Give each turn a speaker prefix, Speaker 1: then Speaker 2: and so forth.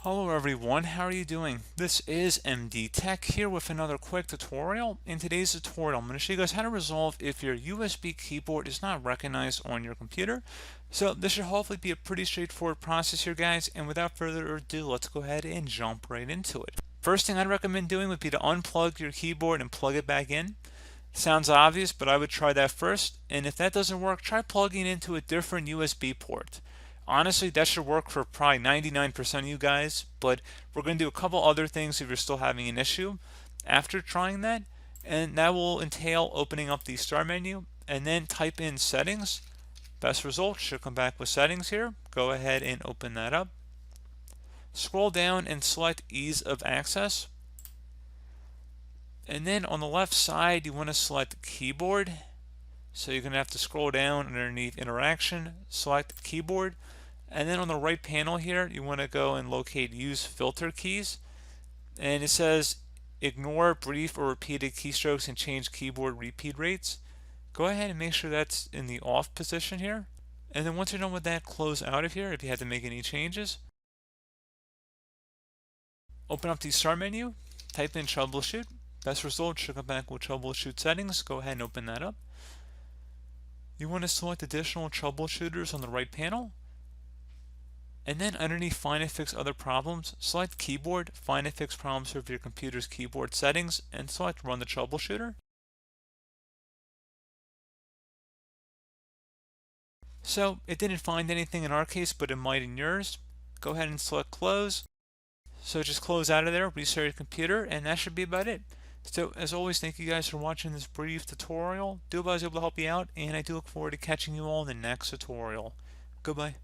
Speaker 1: Hello everyone, how are you doing? This is MD Tech here with another quick tutorial. In today's tutorial, I'm going to show you guys how to resolve if your USB keyboard is not recognized on your computer. So this should hopefully be a pretty straightforward process here, guys, and without further ado, let's go ahead and jump right into it. First thing I'd recommend doing would be to unplug your keyboard and plug it back in. Sounds obvious, but I would try that first, and if that doesn't work, try plugging it into a different USB port. Honestly, that should work for probably 99% of you guys, but we're going to do a couple other things if you're still having an issue after trying that, and that will entail opening up the start menu and then type in settings. Best result should come back with settings here. Go ahead and open that up. Scroll down and select ease of access. And then on the left side, you want to select keyboard. So you're going to have to scroll down underneath interaction, select keyboard. And then on the right panel here, you want to go and locate use filter keys. And it says ignore brief or repeated keystrokes and change keyboard repeat rates. Go ahead and make sure that's in the off position here. And then once you're done with that, close out of here if you had to make any changes. Open up the start menu, type in Troubleshoot. Best result should come back with Troubleshoot settings. Go ahead and open that up. You want to select additional troubleshooters on the right panel. And then underneath Find and Fix Other Problems, select Keyboard, Find and Fix Problems for your computer's keyboard settings, and select Run the Troubleshooter. So it didn't find anything in our case, but it might in yours. Go ahead and select Close. So just close out of there, restart your computer, and that should be about it. So as always, thank you guys for watching this brief tutorial. Do hope I was able to help you out, and I do look forward to catching you all in the next tutorial. Goodbye.